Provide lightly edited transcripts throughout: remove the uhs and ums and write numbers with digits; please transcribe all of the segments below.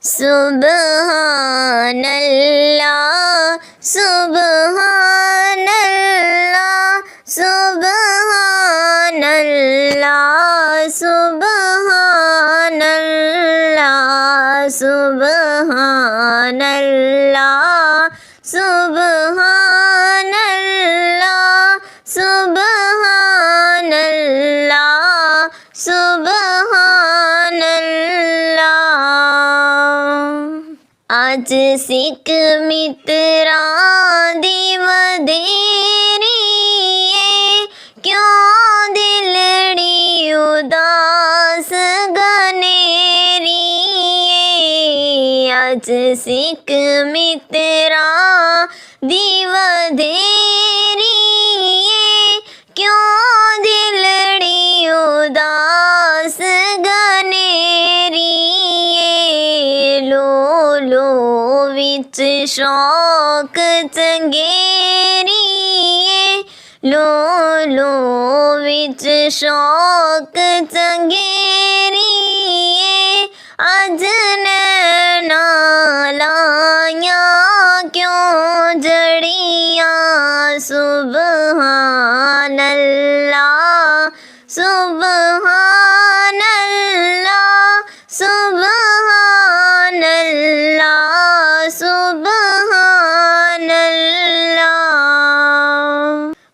सुबहानल्लाह सुबहानल्लाह सुबहानल्लाह सुबहानल्लाह सुबहानल्लाह सुबहानल्लाह सुबहानल्लाह सुबहानल्लाह। आज सिख मित्रां दी वधेरी क्यों दिलड़ी उदास गनेरी। आज सिख मित्रां दी वधेरी क्यों दिलड़ी उदास गनेरी। लो लो विच शौक चंगेरी लो लो विच शौक चंगेरी। अज नैना लाया क्यों जड़ियां सुबहानल्लाह सुबहानल्लाह सुबहानल्लाह सुबहानल्लाह।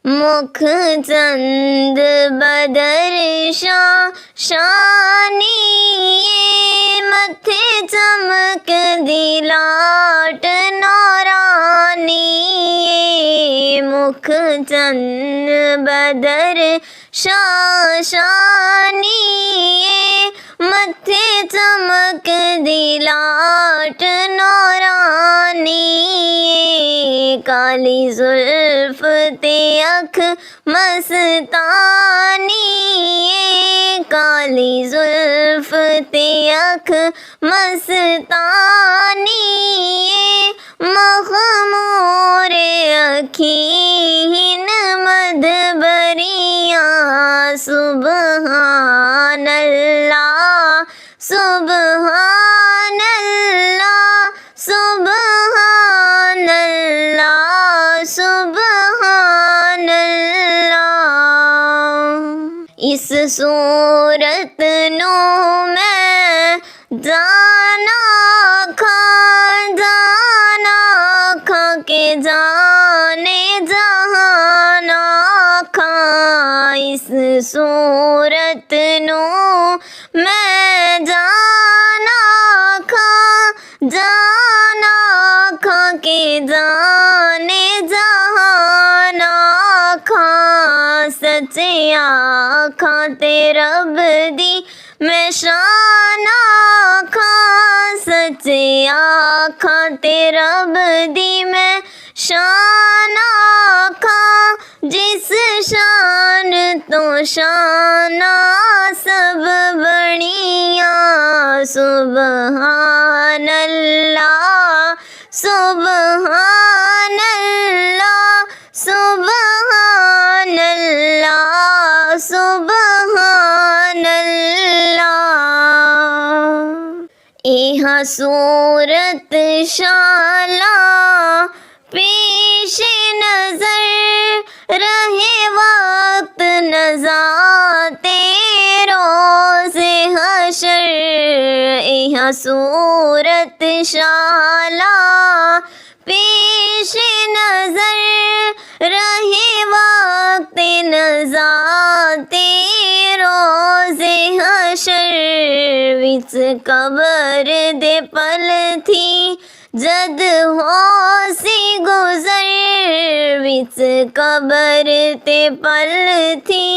मुख चंद बदर शानी मथे चमक दिलाट नौरानी। मुख चंद बदर शानी मथे चमक दिलाट नौरानी। काली जुल्फ ते अख मस्तानी काली जुल्फ ते अख मस्तानी। मखमूरे अखीन मदबरियां सुबहानल्लाह सुबहानल्लाह सुबहानल्लाह सुबहानल्लाह। इस सूरत नू मैं जाना खा के जाने जहाना खा। इस सूरत नू मैं जाना खा के जाने जहाना खा। सच्चे आखा ते रब दी मैं शाना खा। सच्चे आखा ते रब दी मैं शाना खा। जिस शान तो शाना सब बनिया सुबहानल्लाह सुबहानल्लाह सुबहानल्लाह सुबहानल्लाह। इहा सूरत शाला पेश नजर रहे वक्त नज़ाते रोज़े हशर। इहा सूरत शाला पेश नजर रहे वक्त नज़ाते रोज़े हशर। विच कबर दे पल थी जद होसी गुजर। विच कबर ते पल थी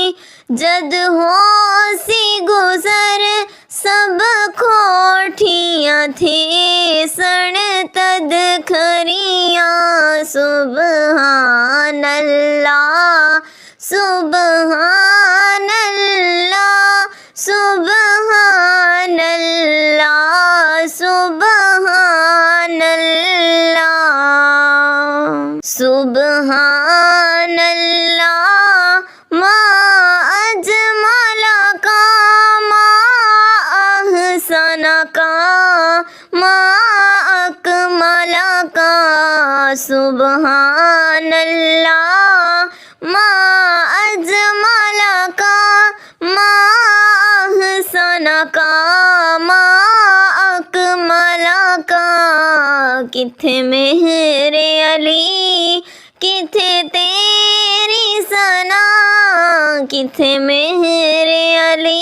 जद होसी गुजर। सब खोठियां थी सण तद खरियां सुबहानल्लाह सुबहानल्लाह सुबहानल्लाह सुबहानल्लाह सुबहानल्लाह। मा अजमला का मा अहसना का माँ अकमला का सुबहान अल्लाह, माँ अजमला का, माँ अहसना का, माँ अकमला का। किथे मेरे अली किथे तेरी सना, किथे मेरे अली